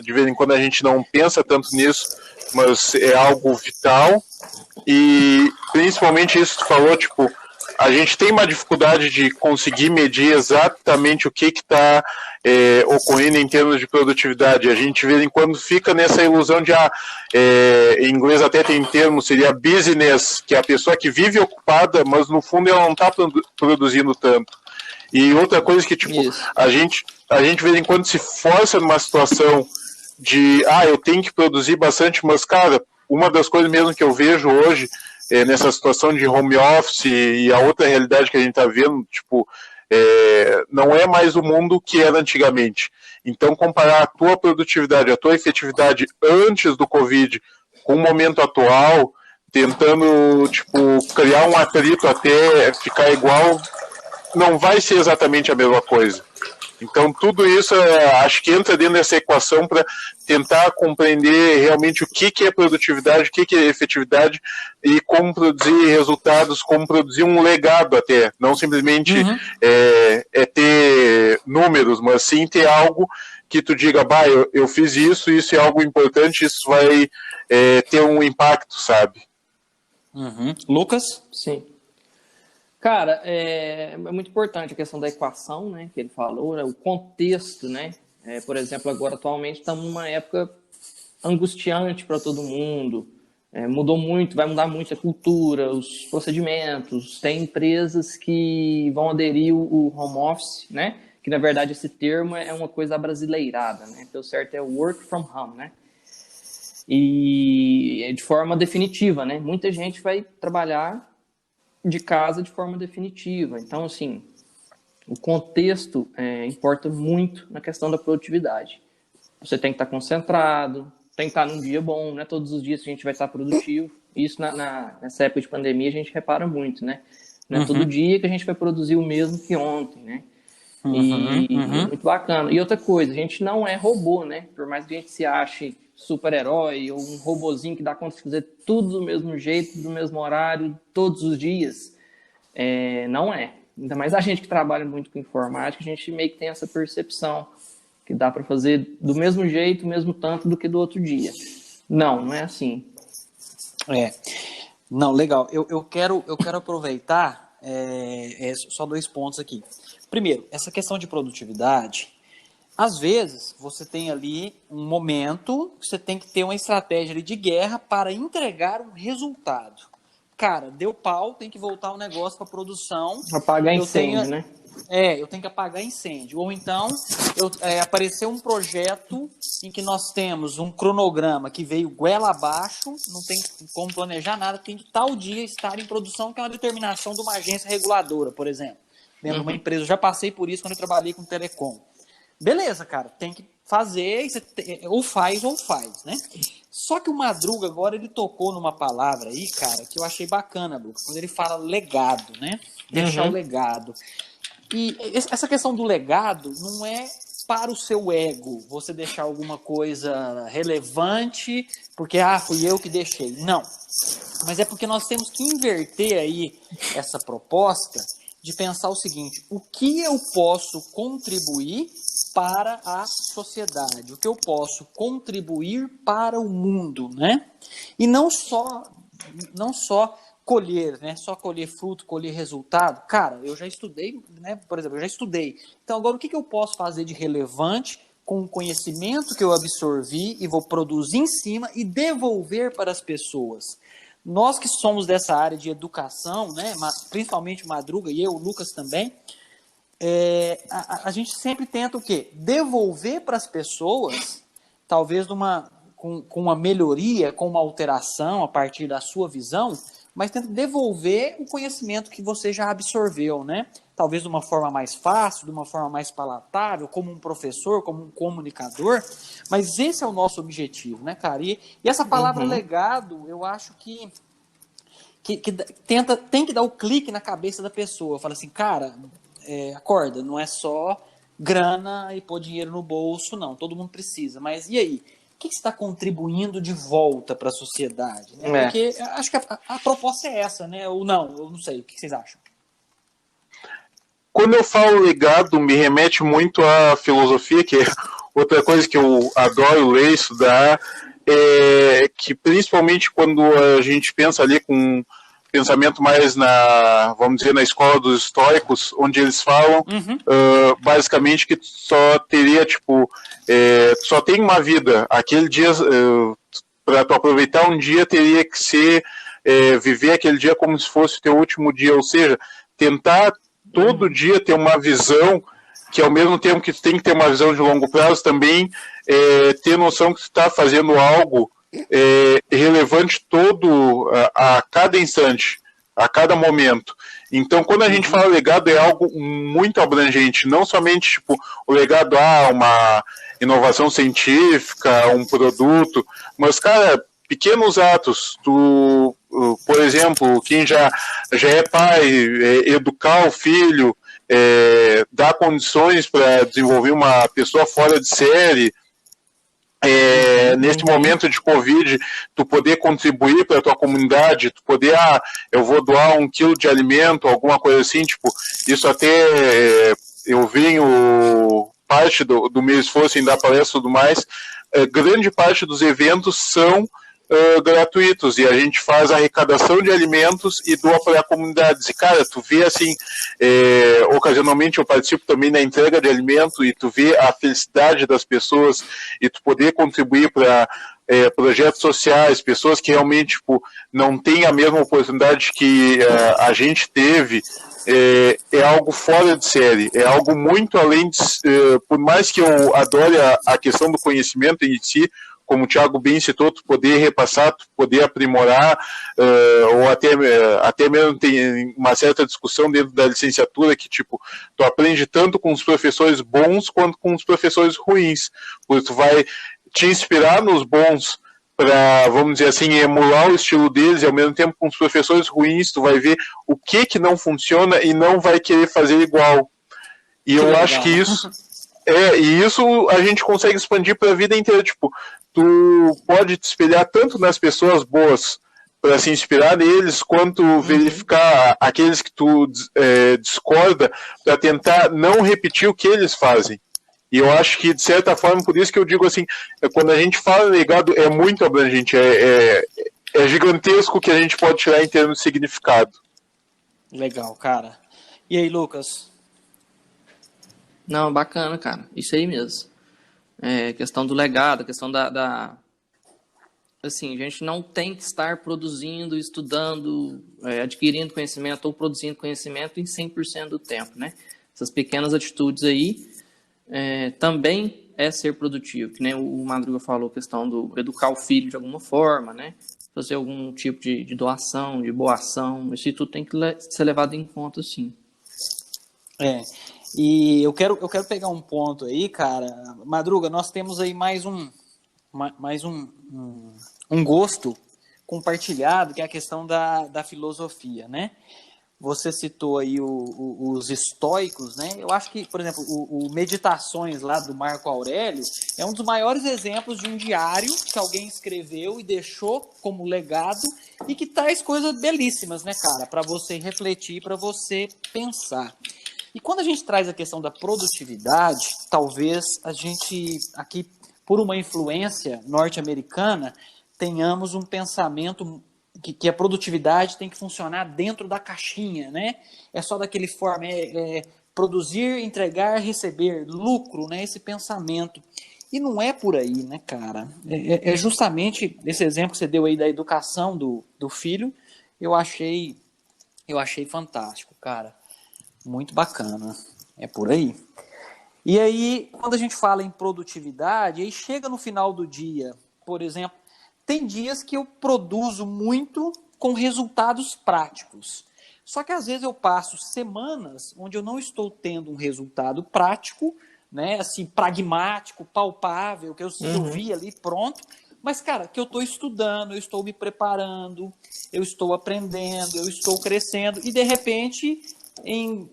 de vez em quando a gente não pensa tanto nisso, mas é algo vital. E principalmente isso que tu falou, tipo, a gente tem uma dificuldade de conseguir medir exatamente o que está ocorrendo em termos de produtividade. A gente, de vez em quando, fica nessa ilusão de, em inglês até tem termo, seria business, que é a pessoa que vive ocupada, mas no fundo ela não está produzindo tanto. E outra coisa que, tipo, a gente, de vez em quando, se força numa situação de, eu tenho que produzir bastante, mas, cara, uma das coisas mesmo que eu vejo hoje, nessa situação de home office e a outra realidade que a gente está vendo, tipo, não é mais o mundo que era antigamente. Então, comparar a tua produtividade, a tua efetividade antes do Covid com o momento atual, tentando, tipo, criar um atrito até ficar igual, não vai ser exatamente a mesma coisa. Então, tudo isso, acho que entra dentro dessa equação para tentar compreender realmente o que é produtividade, o que é efetividade e como produzir resultados, como produzir um legado até. Não simplesmente ter números, mas sim ter algo que tu diga, eu fiz isso é algo importante, isso vai ter um impacto, sabe? Lucas? Sim. Cara, é muito importante a questão da equação, né, que ele falou, né, o contexto, né? Por exemplo, agora atualmente estamos numa época angustiante para todo mundo, mudou muito, vai mudar muito a cultura, os procedimentos, tem empresas que vão aderir o home office, né? Que na verdade esse termo é uma coisa abrasileirada, né? Então, o certo é work from home, né? E de forma definitiva, né? Muita gente vai trabalhar de casa de forma definitiva. Então, assim, o contexto importa muito na questão da produtividade. Você tem que estar concentrado, tem que estar num dia bom, né? Todos os dias a gente vai estar produtivo. Isso nessa época de pandemia a gente repara muito, né? Não é todo dia que a gente vai produzir o mesmo que ontem, né? E é muito bacana. E outra coisa, a gente não é robô, né? Por mais que a gente se ache super-herói ou um robozinho que dá conta de fazer tudo do mesmo jeito, do mesmo horário, todos os dias, não é. Ainda mais a gente que trabalha muito com informática, a gente meio que tem essa percepção que dá para fazer do mesmo jeito, mesmo tanto do que do outro dia. Não é assim. Não, legal. Eu quero aproveitar só 2 pontos aqui. Primeiro, essa questão de produtividade, às vezes você tem ali um momento que você tem que ter uma estratégia ali de guerra para entregar um resultado. Cara, deu pau, tem que voltar o negócio para produção. Apagar incêndio, né? Eu tenho que apagar incêndio. Ou então, apareceu um projeto em que nós temos um cronograma que veio goela abaixo, não tem como planejar nada, tem que tal dia estar em produção, que é uma determinação de uma agência reguladora, por exemplo. Dentro de uma empresa, eu já passei por isso quando eu trabalhei com telecom. Beleza, cara, tem que fazer, ou faz, né? Só que o Madruga agora, ele tocou numa palavra aí, cara, que eu achei bacana, Lucas, quando ele fala legado, né? Deixar o legado. E essa questão do legado não é para o seu ego, você deixar alguma coisa relevante, porque, fui eu que deixei. Não. Mas é porque nós temos que inverter aí essa proposta de pensar o seguinte: o que eu posso contribuir para a sociedade, o que eu posso contribuir para o mundo, né? E não só colher, né? Só colher fruto, colher resultado. Cara, eu já estudei, né? Por exemplo, eu já estudei. Então, agora, o que eu posso fazer de relevante com o conhecimento que eu absorvi e vou produzir em cima e devolver para as pessoas? Nós que somos dessa área de educação, né, principalmente o Madruga e eu, o Lucas também, a gente sempre tenta o quê? Devolver para as pessoas, talvez com uma melhoria, com uma alteração a partir da sua visão, mas tenta devolver o conhecimento que você já absorveu, né? Talvez de uma forma mais fácil, de uma forma mais palatável, como um professor, como um comunicador, mas esse é o nosso objetivo, né, cara? E essa palavra legado, eu acho que tem que dar o clique na cabeça da pessoa. Fala assim, cara, acorda, não é só grana e pôr dinheiro no bolso, não. Todo mundo precisa. Mas e aí? O que você está contribuindo de volta para a sociedade? Né? Porque acho que a proposta é essa, né? Ou não, eu não sei. O que vocês acham? Quando eu falo legado, me remete muito à filosofia, que é outra coisa que eu adoro ler, estudar, que principalmente quando a gente pensa ali com pensamento mais vamos dizer, na escola dos estoicos, onde eles falam basicamente que só teria, tipo, só tem uma vida. Aquele dia, para tu aproveitar um dia, teria que ser viver aquele dia como se fosse o teu último dia, ou seja, tentar todo dia ter uma visão que, ao mesmo tempo que tu tem que ter uma visão de longo prazo, também ter noção que tu está fazendo algo relevante a cada instante, a cada momento. Então, quando a gente fala legado, é algo muito abrangente, não somente tipo, o legado a uma inovação científica, um produto, mas, cara, pequenos atos. Por exemplo, quem já é pai, educar o filho, dar condições para desenvolver uma pessoa fora de série, nesse momento de Covid, tu poder contribuir para a tua comunidade, tu poder, eu vou doar 1 quilo de alimento, alguma coisa assim, tipo, isso até eu venho, parte do meu esforço em dar palestra e tudo mais, grande parte dos eventos são gratuitos, e a gente faz a arrecadação de alimentos e doa para comunidades. E, cara, tu vê assim, ocasionalmente eu participo também na entrega de alimento, e tu vê a felicidade das pessoas, e tu poder contribuir para projetos sociais, pessoas que realmente tipo, não têm a mesma oportunidade que a gente teve, é algo fora de série, é algo muito além de, por mais que eu adore a questão do conhecimento em si, como o Thiago bem citou, tu poder repassar, tu poder aprimorar, ou até mesmo tem uma certa discussão dentro da licenciatura que, tipo, tu aprende tanto com os professores bons quanto com os professores ruins, porque tu vai te inspirar nos bons para, vamos dizer assim, emular o estilo deles, e ao mesmo tempo com os professores ruins tu vai ver o que não funciona e não vai querer fazer igual. E eu acho que isso... e isso a gente consegue expandir para a vida inteira, tipo, tu pode te espelhar tanto nas pessoas boas para se inspirar neles, quanto verificar aqueles que tu discorda para tentar não repetir o que eles fazem. E eu acho que, de certa forma, por isso que eu digo assim, quando a gente fala legado, é muito abrangente, é gigantesco o que a gente pode tirar em termos de significado. Legal, cara. E aí, Lucas? Não, bacana, cara. Isso aí mesmo. Questão do legado, questão assim, a gente não tem que estar produzindo, estudando, adquirindo conhecimento ou produzindo conhecimento em 100% do tempo, né? Essas pequenas atitudes aí também é ser produtivo, que nem o Madruga falou, questão do educar o filho de alguma forma, né? Fazer algum tipo de doação, de boa ação, isso tudo tem que ser levado em conta, sim. E eu quero pegar um ponto aí, cara. Madruga, nós temos aí mais um gosto compartilhado, que é a questão da filosofia, né? Você citou aí os estoicos, né? Eu acho que, por exemplo, o Meditações lá do Marco Aurélio é um dos maiores exemplos de um diário que alguém escreveu e deixou como legado e que traz coisas belíssimas, né, cara? Para você refletir, para você pensar. E quando a gente traz a questão da produtividade, talvez a gente, aqui, por uma influência norte-americana, tenhamos um pensamento que a produtividade tem que funcionar dentro da caixinha, né? É só daquele forma, produzir, entregar, receber, lucro, né? Esse pensamento. E não é por aí, né, cara? É justamente esse exemplo que você deu aí da educação do filho, eu achei fantástico, cara. Muito bacana. É por aí. E aí, quando a gente fala em produtividade, aí chega no final do dia, por exemplo, tem dias que eu produzo muito com resultados práticos. Só que às vezes eu passo semanas onde eu não estou tendo um resultado prático, né, assim, pragmático, palpável, que eu vi ali pronto, mas, cara, que eu estou estudando, eu estou me preparando, eu estou aprendendo, eu estou crescendo, e de repente, em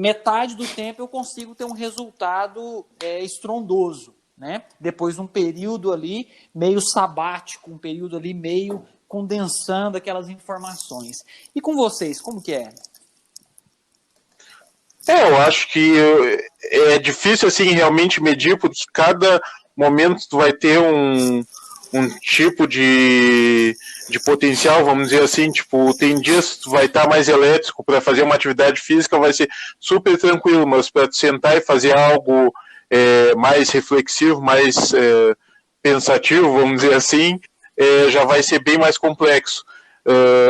metade do tempo, eu consigo ter um resultado estrondoso. Né? Depois um período ali meio sabático, um período ali meio condensando aquelas informações. E com vocês, como que é? Eu acho que é difícil assim realmente medir, porque cada momento tu vai ter um tipo de potencial, vamos dizer assim, tipo, tem dias que tu vai estar mais elétrico para fazer uma atividade física, vai ser super tranquilo, mas para tu sentar e fazer algo mais reflexivo, mais pensativo, vamos dizer assim, já vai ser bem mais complexo.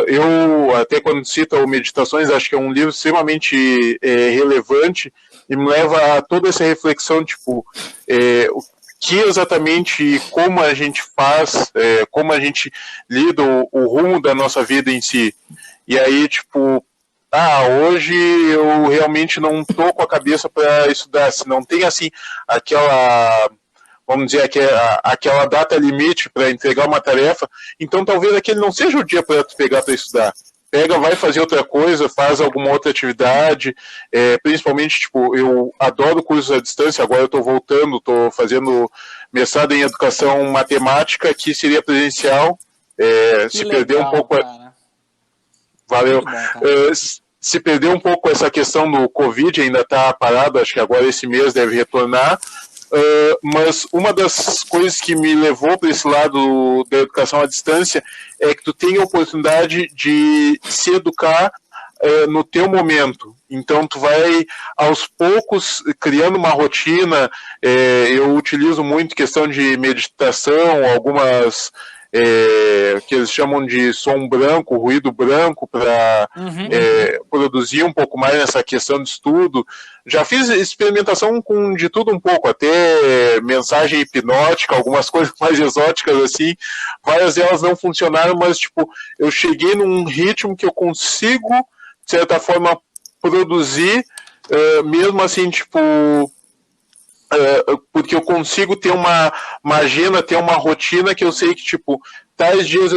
Eu, até quando cito Meditações, acho que é um livro extremamente relevante e me leva a toda essa reflexão, tipo, o que exatamente, como a gente faz, como a gente lida o rumo da nossa vida em si. E aí, tipo, hoje eu realmente não tô com a cabeça para estudar, se não tem, assim, aquela... vamos dizer, aquela data limite para entregar uma tarefa, então talvez aquele não seja o dia para tu pegar para estudar. Pega, vai fazer outra coisa, faz alguma outra atividade, principalmente, tipo, eu adoro cursos à distância, agora eu estou voltando, estou fazendo mestrado em educação matemática, que seria presencial, se legal, perder um pouco... Cara. Valeu. Bom, se perder um pouco essa questão do Covid, ainda está parado, acho que agora esse mês deve retornar, mas uma das coisas que me levou para esse lado da educação à distância é que tu tem a oportunidade de se educar no teu momento. Então tu vai aos poucos criando uma rotina. Eu utilizo muito questão de meditação, algumas que eles chamam de som branco, ruído branco, para produzir um pouco mais nessa questão de estudo. Já fiz experimentação com de tudo um pouco, até mensagem hipnótica, algumas coisas mais exóticas assim. Várias delas não funcionaram, mas tipo, eu cheguei num ritmo que eu consigo, de certa forma, produzir, mesmo assim, tipo... porque eu consigo ter uma agenda, ter uma rotina que eu sei que, tipo, tais dias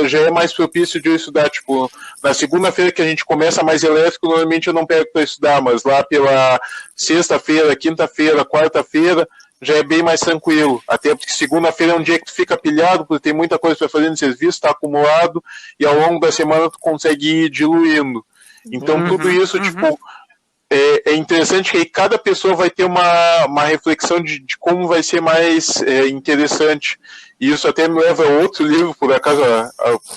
já é mais propício de eu estudar, tipo, na segunda-feira que a gente começa mais elétrico, normalmente eu não pego para estudar, mas lá pela sexta-feira, quinta-feira, quarta-feira, já é bem mais tranquilo, até porque segunda-feira é um dia que tu fica pilhado, porque tem muita coisa para fazer no serviço, está acumulado, e ao longo da semana tu consegue ir diluindo. Então tudo isso, tipo... É interessante que aí cada pessoa vai ter uma reflexão de como vai ser mais interessante. E isso até me leva a outro livro, por acaso,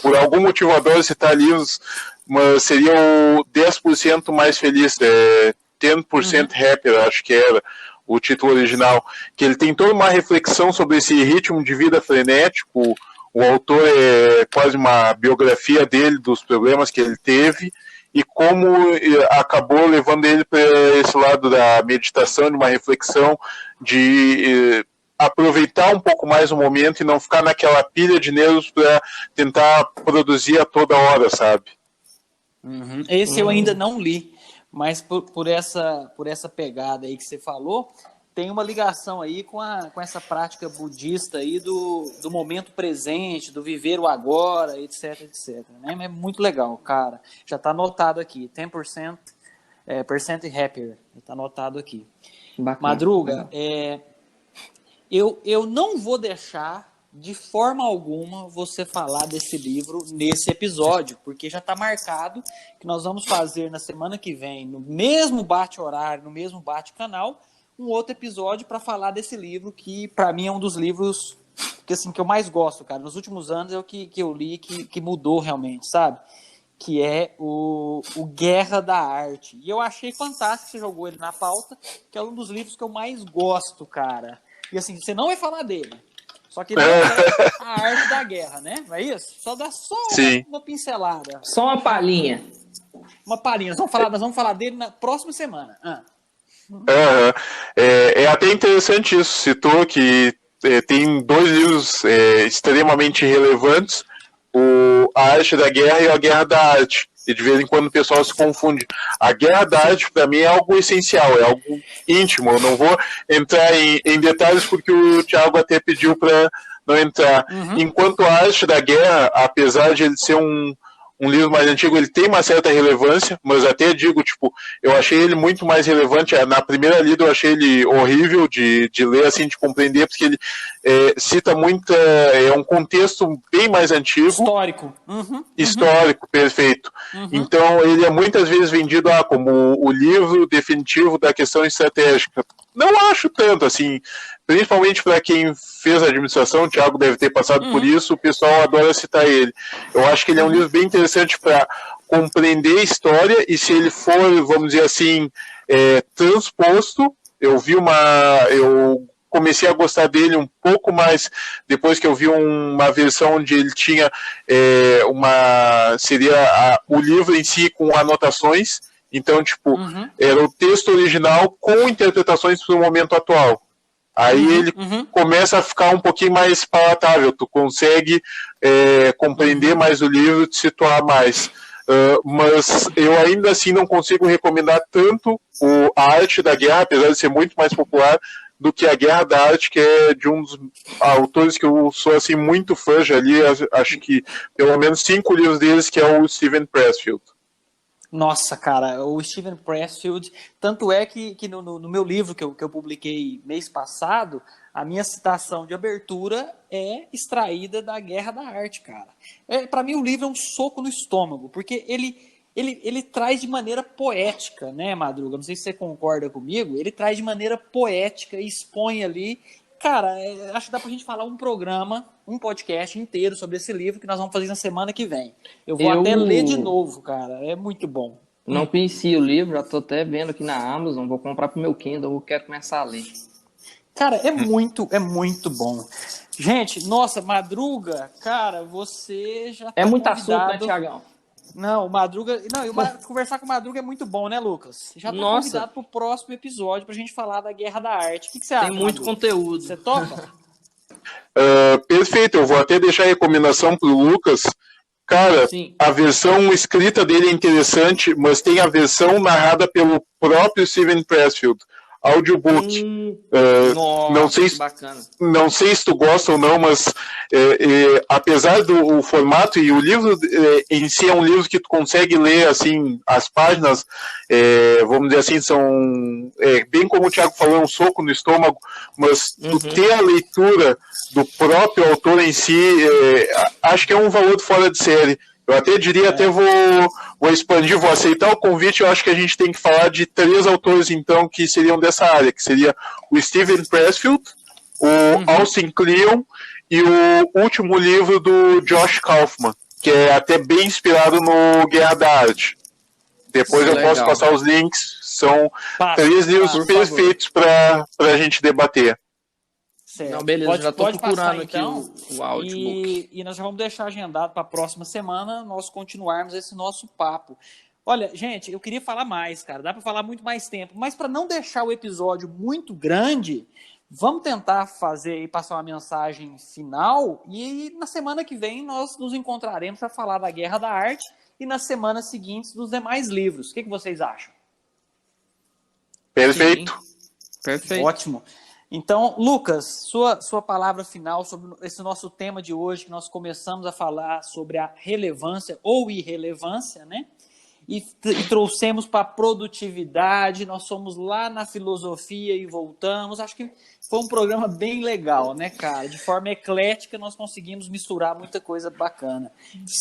por algum motivo eu adoro citar livros, mas seria o 10% mais feliz, 10% Happier, acho que era o título original, que ele tem toda uma reflexão sobre esse ritmo de vida frenético. O autor é quase uma biografia dele, dos problemas que ele teve, e como acabou levando ele para esse lado da meditação, de uma reflexão, de aproveitar um pouco mais o momento e não ficar naquela pilha de nervos para tentar produzir a toda hora, sabe? Esse eu ainda não li, mas por essa pegada aí que você falou, tem uma ligação aí com essa prática budista aí do momento presente, do viver o agora, etc, etc. Né? É muito legal, cara. Já está anotado aqui, 10% happier. Está anotado aqui. Bacana. Madruga, eu não vou deixar de forma alguma você falar desse livro nesse episódio, porque já está marcado que nós vamos fazer na semana que vem, no mesmo bate-horário, no mesmo bate-canal, um outro episódio para falar desse livro que, para mim, é um dos livros que eu mais gosto, cara. Nos últimos anos é o que eu li que mudou realmente, sabe? Que é o Guerra da Arte. E eu achei fantástico que você jogou ele na pauta, que é um dos livros que eu mais gosto, cara. E assim, você não vai falar dele, só que ele é a arte da guerra, né? Não é isso? Só dá uma pincelada. Só uma palhinha. Uma palhinha. Nós vamos falar dele na próxima semana. É até interessante isso, citou que tem dois livros extremamente relevantes, A Arte da Guerra e A Guerra da Arte, e de vez em quando o pessoal se confunde. A Guerra da Arte, para mim, é algo essencial, é algo íntimo. Eu não vou entrar em detalhes porque o Thiago até pediu para não entrar. Enquanto A Arte da Guerra, apesar de ele ser um livro mais antigo, ele tem uma certa relevância, mas até digo, tipo, eu achei ele muito mais relevante. Na primeira lida eu achei ele horrível de ler, assim, de compreender, porque ele cita muito, é um contexto bem mais antigo. Histórico, perfeito. Então ele é muitas vezes vendido como o livro definitivo da questão estratégica. Não acho tanto, assim, principalmente para quem fez a administração, o Thiago deve ter passado por isso, o pessoal adora citar ele. Eu acho que ele é um livro bem interessante para compreender a história, e se ele for, vamos dizer assim, transposto, eu comecei a gostar dele um pouco mais depois que eu vi uma versão onde ele tinha o livro em si com anotações. Então, tipo, era o texto original com interpretações para o momento atual. Aí ele começa a ficar um pouquinho mais palatável, tu consegue compreender mais o livro, te situar mais. Mas eu ainda assim não consigo recomendar tanto a Arte da Guerra, apesar de ser muito mais popular, do que a Guerra da Arte, que é de um dos autores que eu sou assim, muito fã, já li, acho que pelo menos 5 livros deles, que é o Steven Pressfield. Nossa, cara, o Steven Pressfield, tanto é que no meu livro que eu publiquei mês passado, a minha citação de abertura é extraída da Guerra da Arte, cara. Para mim o livro é um soco no estômago, porque ele traz de maneira poética, né, Madruga? Não sei se você concorda comigo, ele traz de maneira poética e expõe ali. Cara, acho que dá pra gente falar um podcast inteiro sobre esse livro que nós vamos fazer na semana que vem. Eu vou até ler de novo, cara. É muito bom. Não conhecia o livro, já tô até vendo aqui na Amazon, vou comprar pro meu Kindle, eu quero começar a ler. Cara, é muito bom. Gente, nossa, Madruga, cara, você já tá muito convidado. assunto, né, Tiagão? Não, o Madruga... conversar com o Madruga é muito bom, né, Lucas? Já tá convidado pro próximo episódio pra gente falar da Guerra da Arte. O que você acha, Tem muito Madruga? conteúdo. Você topa? Perfeito, eu vou até deixar a recomendação pro Lucas. Cara, sim, a versão escrita dele é interessante, mas tem a versão narrada pelo próprio Steven Pressfield, audiobook. Nossa, não sei se tu gosta ou não, mas apesar do formato e o livro em si é um livro que tu consegue ler assim, as páginas, vamos dizer assim, são bem como o Thiago falou, um soco no estômago, mas tu ter a leitura do próprio autor em si, acho que é um valor fora de série. Eu até diria, até vou expandir, vou aceitar o convite. Eu acho que a gente tem que falar de 3 autores, então, que seriam dessa área, que seria o Steven Pressfield, o Austin Kleon e o último livro do Josh Kaufman, que é até bem inspirado no Guerra da Arte. Depois eu posso passar os links, são 3 livros perfeitos para a gente debater. Certo. Não, beleza, já estou procurando passar, aqui então, o audiobook. E nós já vamos deixar agendado para a próxima semana nós continuarmos esse nosso papo. Olha, gente, eu queria falar mais, cara, dá para falar muito mais tempo, mas para não deixar o episódio muito grande, vamos tentar fazer e passar uma mensagem final, e na semana que vem nós nos encontraremos para falar da Guerra da Arte e nas semanas seguintes dos demais livros. O que vocês acham? Perfeito. Sim. Perfeito. Ótimo. Então, Lucas, sua palavra final sobre esse nosso tema de hoje, que nós começamos a falar sobre a relevância ou irrelevância, né? E trouxemos para a produtividade, nós fomos lá na filosofia e voltamos. Acho que foi um programa bem legal, né, cara? De forma eclética, nós conseguimos misturar muita coisa bacana.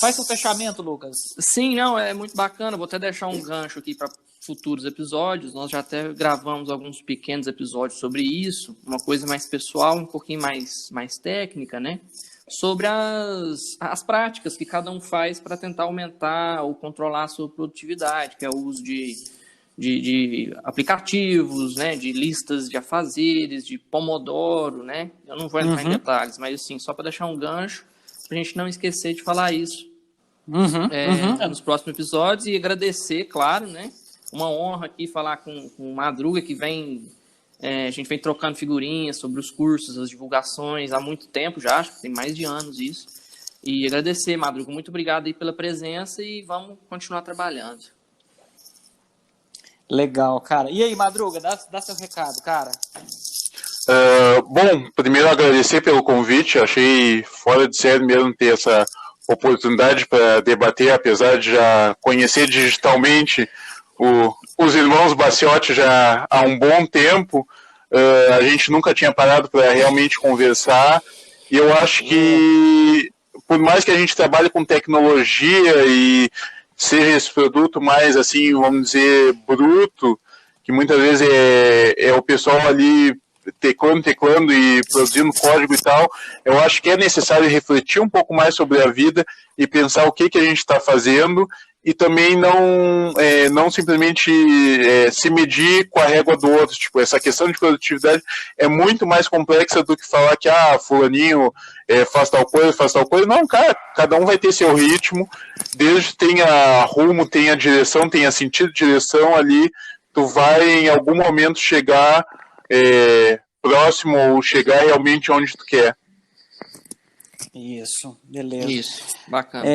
Faz seu fechamento, Lucas. Sim, não, é muito bacana. Vou até deixar um gancho aqui para futuros episódios. Nós já até gravamos alguns pequenos episódios sobre isso, uma coisa mais pessoal, um pouquinho mais técnica, né? Sobre as práticas que cada um faz para tentar aumentar ou controlar a sua produtividade, que é o uso de aplicativos, né? De listas de afazeres, de Pomodoro, né? Eu não vou entrar em detalhes, mas assim, só para deixar um gancho, para a gente não esquecer de falar isso nos próximos episódios, e agradecer, claro, né? Uma honra aqui falar com o Madruga, que a gente vem trocando figurinhas sobre os cursos, as divulgações há muito tempo já, acho que tem mais de anos isso. E agradecer, Madruga, muito obrigado aí pela presença e vamos continuar trabalhando. Legal, cara. E aí, Madruga, dá seu recado, cara. Bom, primeiro agradecer pelo convite, achei fora de série mesmo ter essa oportunidade para debater, apesar de já conhecer digitalmente os irmãos Baciotti já há um bom tempo. A gente nunca tinha parado para realmente conversar, e eu acho que, por mais que a gente trabalhe com tecnologia e seja esse produto mais, assim, vamos dizer, bruto, que muitas vezes é o pessoal ali teclando e produzindo código e tal, eu acho que é necessário refletir um pouco mais sobre a vida e pensar o que a gente está fazendo e também não simplesmente se medir com a régua do outro. Tipo, essa questão de produtividade é muito mais complexa do que falar que fulaninho faz tal coisa. Não, cara, cada um vai ter seu ritmo, desde que tenha rumo, tenha direção, tenha sentido de direção ali, tu vai em algum momento chegar próximo ou chegar realmente onde tu quer. Isso, beleza. Isso, bacana.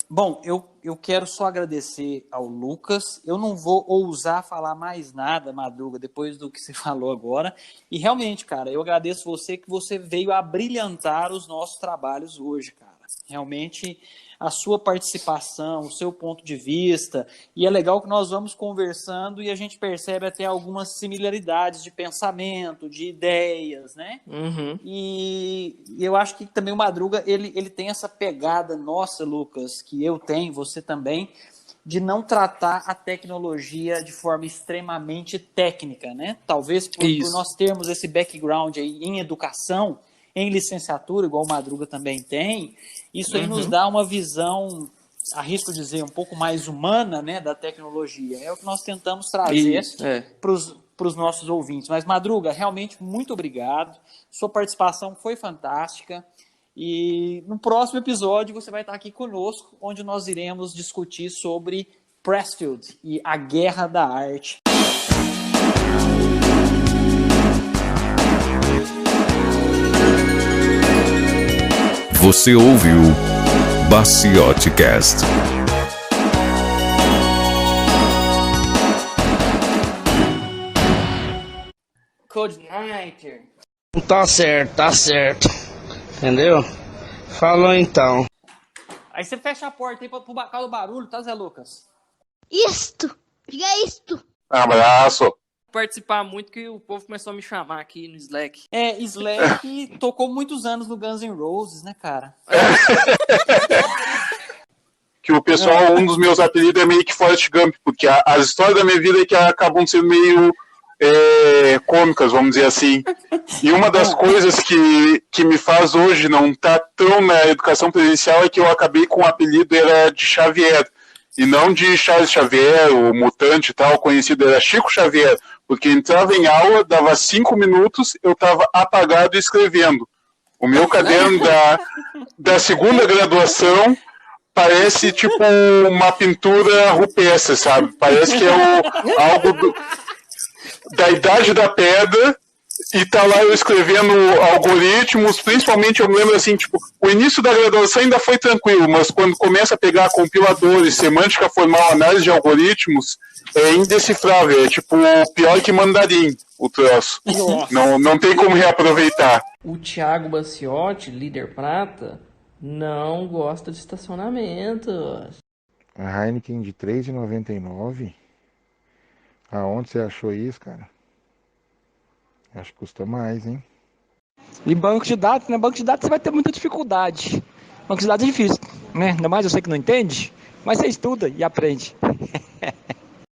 Bom, eu quero só agradecer ao Lucas. Eu não vou ousar falar mais nada, Madruga, depois do que você falou agora. E realmente, cara, eu agradeço você que você veio a brilhantar os nossos trabalhos hoje, cara. Realmente, a sua participação, o seu ponto de vista. E é legal que nós vamos conversando e a gente percebe até algumas similaridades de pensamento, de ideias, né? Uhum. E eu acho que também o Madruga, ele tem essa pegada nossa, Lucas, que eu tenho, você também, de não tratar a tecnologia de forma extremamente técnica, né? Talvez por nós termos esse background aí em educação, em licenciatura, igual o Madruga também tem, isso aí nos dá uma visão, arrisco dizer, um pouco mais humana, né, da tecnologia. É o que nós tentamos trazer para os nossos ouvintes. Mas, Madruga, realmente muito obrigado. Sua participação foi fantástica. E no próximo episódio você vai estar aqui conosco, onde nós iremos discutir sobre Pressfield e a Guerra da Arte. Você ouviu Baciote Cast. Codenighter. Tá certo. Entendeu? Falou então. Aí você fecha a porta aí pro causa do barulho, tá, Zé Lucas? Isto! Diga isto! Abraço! Participar muito que o povo começou a me chamar aqui no Slack. Slack tocou muitos anos no Guns N' Roses, né, cara? Que o pessoal, um dos meus apelidos é meio que Forrest Gump, porque as histórias da minha vida é que acabam sendo meio cômicas, vamos dizer assim. E uma das coisas que me faz hoje não estar tão na educação presencial é que eu acabei com o apelido era de Xavier, e não de Charles Xavier, o mutante e tal, conhecido era Chico Xavier, porque entrava em aula, dava 5 minutos, eu estava apagado escrevendo. O meu caderno da segunda graduação parece tipo uma pintura rupestre, sabe? Parece que é algo da Idade da Pedra, e tá lá eu escrevendo algoritmos, principalmente eu me lembro assim, tipo, o início da graduação ainda foi tranquilo, mas quando começa a pegar compiladores, semântica formal, análise de algoritmos, é indecifrável, é tipo pior que mandarim o troço. Não tem como reaproveitar. O Thiago Baciotti, líder prata, não gosta de estacionamentos. A Heineken de R$ 3,99? Aonde você achou isso, cara? Acho que custa mais, hein? E banco de dados, né? Banco de dados você vai ter muita dificuldade. Banco de dados é difícil, né? Ainda mais você que não entende, mas você estuda e aprende.